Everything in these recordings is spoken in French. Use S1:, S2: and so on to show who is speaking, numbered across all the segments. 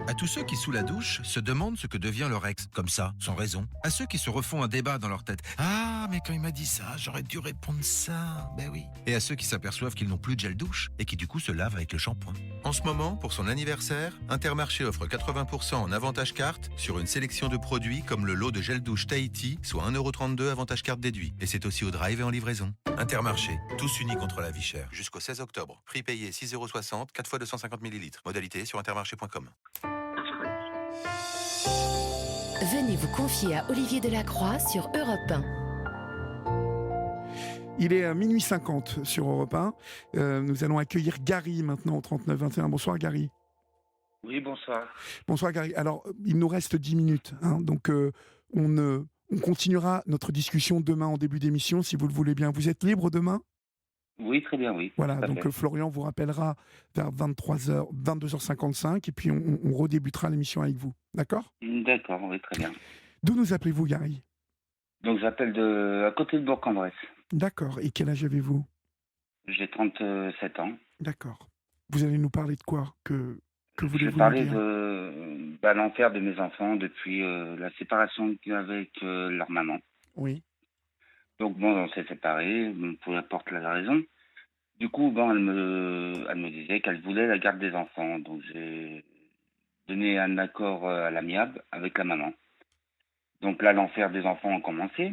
S1: À tous ceux qui, sous la douche, se demandent ce que devient leur ex, comme ça, sans raison. À ceux qui se refont un débat dans leur tête. Ah, mais quand il m'a dit ça, j'aurais dû répondre ça. Ben oui. Et à ceux qui s'aperçoivent qu'ils n'ont plus de gel douche et qui du coup se lavent avec le shampoing. En ce moment, pour son anniversaire, Intermarché offre 80% en avantage carte sur une sélection de produits comme le lot de gel douche Tahiti, soit 1,32€ avantage carte déduit. Et c'est aussi au drive et en livraison. Intermarché, tous unis contre la vie chère. Jusqu'au 16 octobre. Prix payé 6,60€, 4 fois 250 ml. Modalité sur intermarché.com.
S2: Venez vous confier à Olivier Delacroix sur Europe 1.
S3: Il est à minuit 50 sur Europe 1. Nous allons accueillir Gary maintenant au 39-21. Bonsoir Gary.
S4: Oui, bonsoir.
S3: Bonsoir Gary. Alors, il nous reste 10 minutes. Donc, on continuera notre discussion demain en début d'émission, si vous le voulez bien. Vous êtes libre demain ?
S4: Oui, très bien, oui.
S3: Voilà, donc Florian vous rappellera vers 22h55 et puis on redébutera l'émission avec vous. D'accord ?
S4: D'accord, oui, très bien.
S3: D'où nous appelez-vous Gary ?
S4: Donc j'appelle à côté de Bourg-en-Bresse.
S3: D'accord. Et quel âge avez-vous ?
S4: J'ai 37 ans.
S3: D'accord. Vous allez nous parler de quoi ? Que
S4: Je
S3: voulez-vous
S4: vais parler
S3: nous dire ?
S4: de l'enfer de mes enfants depuis la séparation avec leur maman.
S3: Oui.
S4: Donc bon, on s'est séparés, peu importe la raison. Du coup, bon, elle me disait qu'elle voulait la garde des enfants. Donc j'ai donné un accord à l'amiable avec la maman. Donc là, l'enfer des enfants a commencé.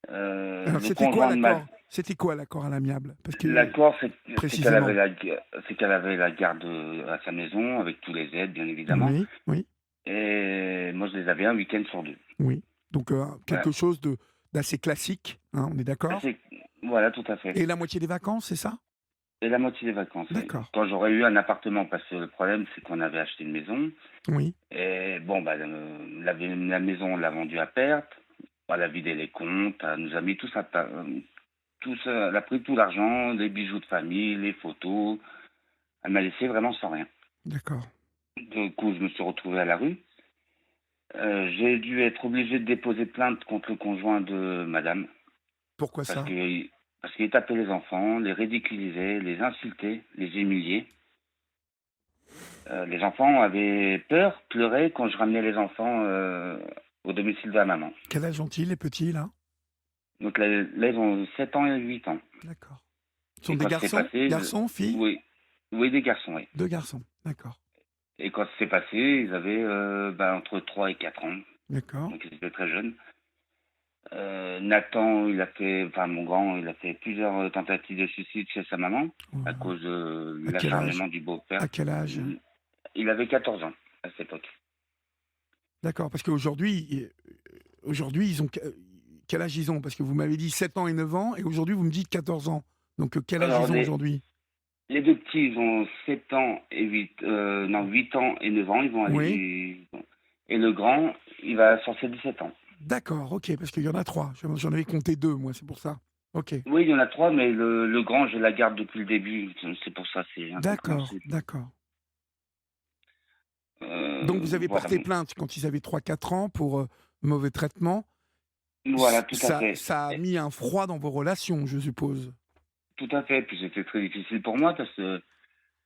S3: Alors,
S4: Le
S3: c'était quoi
S4: conjoint de
S3: l'accord ? C'était quoi l'accord à l'amiable ? Parce que
S4: L'accord, c'est qu'elle
S3: précisément.
S4: avait la garde à sa maison, avec tous les aides, bien évidemment.
S3: Oui, oui,
S4: Et moi, je les avais un week-end sur 2.
S3: oui. Donc quelque
S4: Voilà.
S3: chose d'assez classique, on est d'accord ?
S4: Voilà, tout à fait.
S3: Et la moitié des vacances, c'est ça ?
S4: Et la moitié des vacances. Oui.
S3: D'accord.
S4: Quand j'aurais eu un appartement, parce que le problème, c'est qu'on avait acheté une maison.
S3: Oui.
S4: Et bon, la maison, on l'a vendue à perte. Elle a vidé les comptes, elle nous a mis tout ça. Elle a pris tout l'argent, les bijoux de famille, les photos. Elle m'a laissé vraiment sans rien.
S3: D'accord.
S4: Du coup, je me suis retrouvé à la rue. J'ai dû être obligé de déposer plainte contre le conjoint de madame.
S3: Pourquoi ça ?
S4: Parce qu'il tapait les enfants, les ridiculisait, les insultait, les humiliait. Les enfants avaient peur, pleuraient quand je ramenais les enfants au domicile de la maman.
S3: Quel âge ont-ils, les petits, là ?
S4: Donc là, ils ont 7 ans et 8 ans.
S3: D'accord. Ce sont
S4: Et
S3: des
S4: quand c'est
S3: garçons ?
S4: passé,
S3: Garçons, filles ?
S4: Oui, oui, des garçons, oui.
S3: 2 garçons, d'accord.
S4: Et quand c'est passé, ils avaient entre 3 et 4 ans.
S3: D'accord.
S4: Donc ils étaient très jeunes. Nathan, mon grand, il a fait plusieurs tentatives de suicide chez sa maman à cause de
S3: À quel âge ?
S4: l'acharnement du beau-père.
S3: À quel âge ?
S4: Il avait 14 ans à cette époque.
S3: D'accord, parce qu'aujourd'hui, ils ont... Quel âge ils ont ? Parce que vous m'avez dit 7 ans et 9 ans, et aujourd'hui, vous me dites 14 ans. Donc, quel âge
S4: Alors,
S3: ils ont aujourd'hui ?
S4: Les deux petits, ils ont 7 ans et 8 ans et 9 ans, ils vont aller.
S3: Oui.
S4: Et le grand, il va sur ses 17 ans.
S3: D'accord, ok, parce qu'il y en a 3. J'en avais compté 2, moi, c'est pour ça. Ok.
S4: Oui, il y en a 3, mais le grand, je la garde depuis le début. C'est pour ça, c'est
S3: D'accord,
S4: incompréhensible.
S3: d'accord. Donc, vous avez porté plainte quand ils avaient 3-4 ans pour mauvais traitement.
S4: Voilà, tout à fait.
S3: Ça a mis un froid dans vos relations, je suppose.
S4: Tout à fait. Puis c'était très difficile pour moi parce que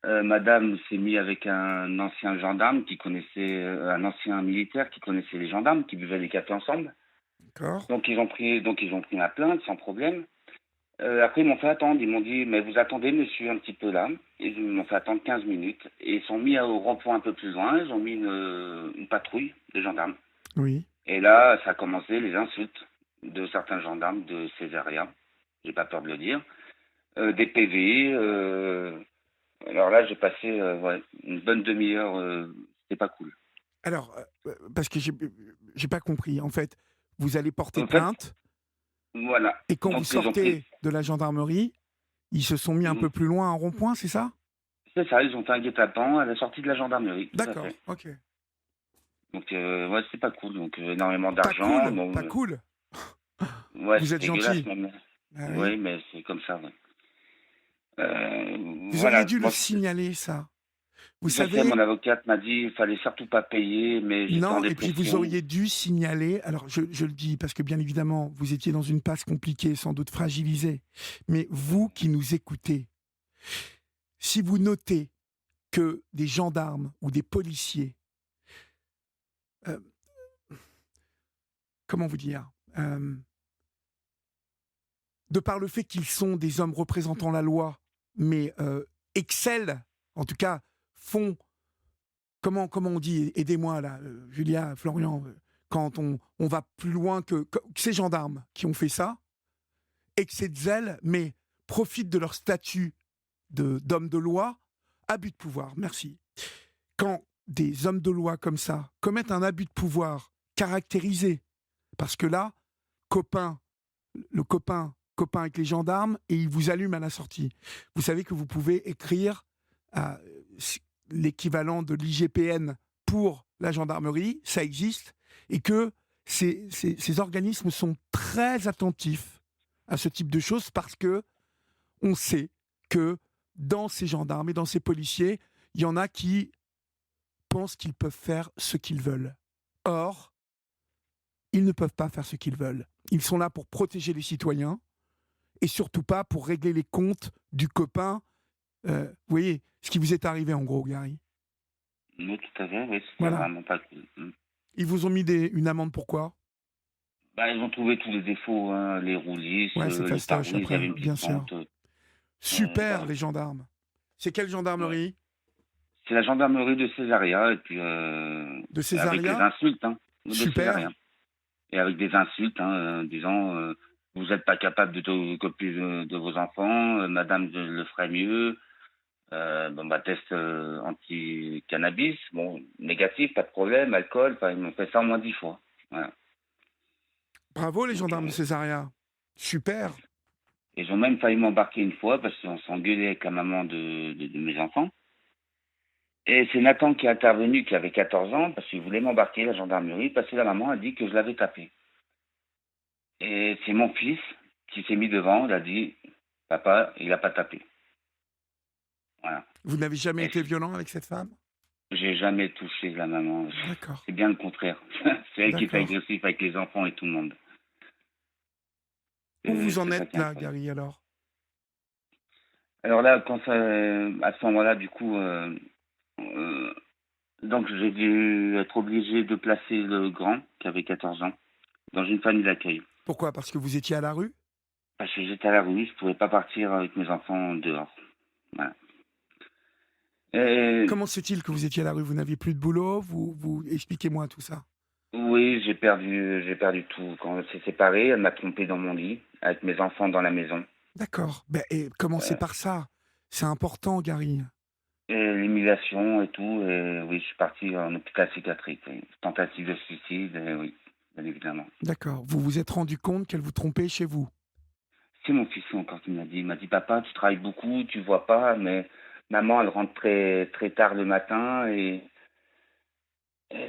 S4: madame s'est mise avec un ancien gendarme qui connaissait, un ancien militaire qui connaissait les gendarmes, qui buvaient les cafés ensemble.
S3: D'accord.
S4: Donc ils ont pris ma plainte sans problème. Après ils m'ont fait attendre. Ils m'ont dit mais vous attendez monsieur un petit peu là. Et ils m'ont fait attendre 15 minutes. Et ils sont mis au rond-point un peu plus loin. Ils ont mis une patrouille de gendarmes.
S3: Oui.
S4: Et là ça a commencé les insultes de certains gendarmes de Césaria. J'ai pas peur de le dire. Des PV. Alors là, j'ai passé une bonne demi-heure. C'était pas cool.
S3: Alors, parce que j'ai pas compris. En fait, vous allez porter
S4: En fait,
S3: plainte.
S4: Voilà.
S3: Et quand
S4: Donc,
S3: vous sortez de la gendarmerie, ils se sont mis un peu plus loin à un rond-point, c'est ça ?
S4: C'est ça, ils ont fait un guet-apens à la sortie de la gendarmerie.
S3: D'accord, ok.
S4: Donc, c'est pas cool. Donc, énormément
S3: Pas
S4: d'argent.
S3: cool,
S4: Bon,
S3: pas cool.
S4: Ouais,
S3: Vous êtes gentil.
S4: même.
S3: Ah
S4: Oui, mais c'est comme ça. Ouais.
S3: Vous
S4: Voilà.
S3: auriez dû le
S4: Moi,
S3: signaler, ça. Vous
S4: je
S3: savez.
S4: sais, mon avocate m'a dit qu'il fallait surtout pas payer, mais j'étais en
S3: Non, et
S4: dépression.
S3: puis vous auriez dû signaler. Alors, je le dis parce que bien évidemment, vous étiez dans une passe compliquée, sans doute fragilisée. Mais vous qui nous écoutez, si vous notez que des gendarmes ou des policiers euh, comment vous dire, de par le fait qu'ils sont des hommes représentant la loi, mais excellent, en tout cas, font, comment on dit, aidez-moi là, Julia, Florian, quand on va plus loin que ces gendarmes qui ont fait ça, excès de zèle, mais profitent de leur statut d'hommes de loi, abus de pouvoir, merci. Quand des hommes de loi comme ça commettent un abus de pouvoir caractérisé, parce que là, le copain avec les gendarmes, et il vous allume à la sortie. Vous savez que vous pouvez écrire l'équivalent de l'IGPN pour la gendarmerie, ça existe, et que ces organismes sont très attentifs à ce type de choses parce que on sait que dans ces gendarmes et dans ces policiers, il y en a qui pensent qu'ils peuvent faire ce qu'ils veulent. Or, ils ne peuvent pas faire ce qu'ils veulent. Ils sont là pour protéger les citoyens et surtout pas pour régler les comptes du copain. Vous voyez ce qui vous est arrivé en gros, Gary?
S4: Oui, tout à fait, oui, c'était
S3: Voilà.
S4: vraiment pas cool.
S3: Ils vous ont mis une amende pourquoi?
S4: Ils ont trouvé tous les défauts, hein, les roulisses,
S3: Ouais, c'est
S4: les
S3: fastoche
S4: pare-brises, il y
S3: après,
S4: avait une
S3: bien
S4: petite
S3: sûr.
S4: pente.
S3: Super,
S4: Voilà.
S3: les gendarmes. C'est quelle gendarmerie?
S4: C'est la gendarmerie de Césaria, et puis
S3: De
S4: avec les
S3: Césaria?
S4: insultes, hein, de
S3: Super.
S4: Césaria. Et avec des insultes, hein, disant vous n'êtes pas capable de vous occuper de vos enfants, madame le ferait mieux. Test anti-cannabis, bon, négatif, pas de problème, alcool, ils m'ont fait ça au moins 10 fois. Voilà.
S3: Bravo les
S4: Donc,
S3: gendarmes de Césaria. Super.
S4: ils ont même failli m'embarquer une fois parce qu'on s'engueulait avec la maman de mes enfants. Et c'est Nathan qui est intervenu, qui avait 14 ans, parce qu'il voulait m'embarquer, la gendarmerie, parce que la maman a dit que je l'avais tapé. Et c'est mon fils qui s'est mis devant, il a dit, papa, il n'a pas tapé. Voilà.
S3: Vous n'avez jamais
S4: Et
S3: été violent avec cette femme?
S4: j'ai jamais touché la maman.
S3: D'accord.
S4: C'est bien le contraire. C'est elle qui est
S3: D'accord.
S4: agressive avec les enfants et tout le monde.
S3: Où vous en
S4: C'est ça
S3: êtes
S4: qui est
S3: là,
S4: incroyable.
S3: Gary, alors?
S4: Alors là, à ce moment-là, du coup, donc j'ai dû être obligé de placer le grand, qui avait 14 ans, dans une famille d'accueil.
S3: Pourquoi? Parce que vous étiez à la rue?
S4: Parce que j'étais à la rue, je ne pouvais pas partir avec mes enfants dehors. Voilà. Et
S3: Comment se fait-il que vous étiez à la rue? Vous n'aviez plus de boulot? Expliquez-moi tout ça.
S4: oui, j'ai perdu tout. Quand on s'est séparés, elle m'a trompé dans mon lit, avec mes enfants dans la maison.
S3: D'accord. Et commencez par ça. C'est important, Gary.
S4: Et l'humiliation et tout, et oui, je suis parti en hôpital psychiatrique. Oui. Tentative de suicide, et oui, bien évidemment.
S3: D'accord. Vous vous êtes rendu compte qu'elle vous trompait chez vous?
S4: C'est mon fils encore qui m'a dit. Il m'a dit, papa, tu travailles beaucoup, tu vois pas, mais maman, elle rentre très, très tard le matin, et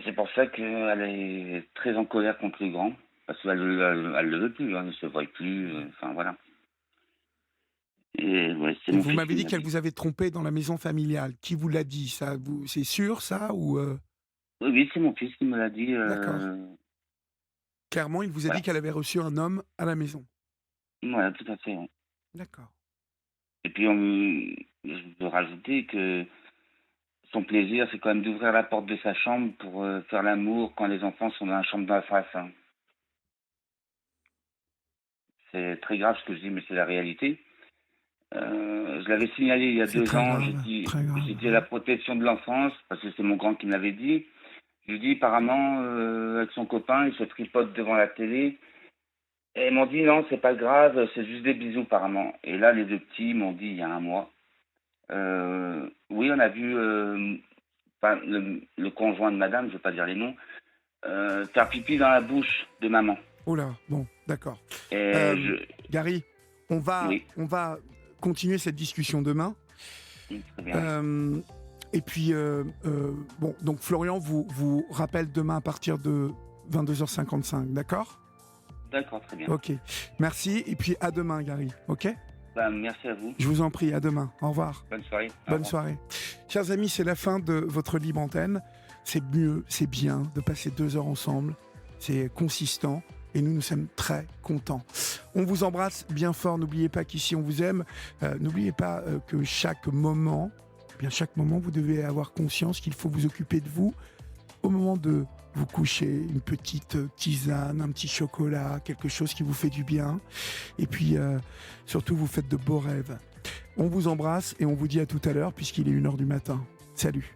S4: c'est pour ça qu'elle est très en colère contre le grand, parce qu'elle le veut plus, hein, il ne se voit plus, enfin voilà. Et ouais, c'est
S3: Et
S4: mon
S3: vous
S4: fils
S3: m'avez
S4: qui
S3: dit
S4: m'a
S3: qu'elle
S4: dit.
S3: vous avait trompé dans la maison familiale. Qui vous l'a dit? Ça, c'est sûr, ça? Ou
S4: Oui, oui, c'est mon fils qui me l'a dit.
S3: D'accord. Clairement, il vous a dit
S4: Voilà.
S3: qu'elle avait reçu un homme à la maison.
S4: Voilà, tout à fait. Ouais.
S3: D'accord.
S4: Et puis, je veux rajouter que son plaisir, c'est quand même d'ouvrir la porte de sa chambre pour faire l'amour quand les enfants sont dans la chambre d'en face. Hein. C'est très grave ce que je dis, mais c'est la réalité. Je l'avais signalé il y a
S3: C'est
S4: 2
S3: très
S4: ans.
S3: grave. Très grave.
S4: J'ai dit à la protection de l'enfance, parce que c'est mon grand qui me l'avait dit. Je lui dis, apparemment, avec son copain, il se tripote devant la télé. Et ils m'ont dit, non, c'est pas grave, c'est juste des bisous, apparemment. Et là, les 2 petits m'ont dit, il y a un mois, oui, on a vu le conjoint de madame, je ne vais pas dire les noms, faire pipi dans la bouche de maman.
S3: Oh là, bon, d'accord.
S4: Et
S3: Gary, on va
S4: Oui.
S3: continuer cette discussion demain.
S4: Très bien.
S3: Et puis, bon, donc Florian vous rappelle demain à partir de 22h55, d'accord?
S4: D'accord, très bien.
S3: Ok, merci. Et puis à demain, Gary, ok?
S4: Merci à vous.
S3: Je vous en prie, à demain. Au revoir.
S4: Bonne soirée. Au
S3: Bonne
S4: revoir.
S3: soirée. Chers amis, c'est la fin de votre libre antenne. C'est mieux, c'est bien de passer 2 heures ensemble. C'est consistant. Et nous sommes très contents. On vous embrasse bien fort. N'oubliez pas qu'ici, on vous aime. N'oubliez pas que chaque moment, vous devez avoir conscience qu'il faut vous occuper de vous. Au moment de vous couchez, une petite tisane, un petit chocolat, quelque chose qui vous fait du bien. Et puis, surtout, vous faites de beaux rêves. On vous embrasse et on vous dit à tout à l'heure, puisqu'il est 1h du matin. Salut.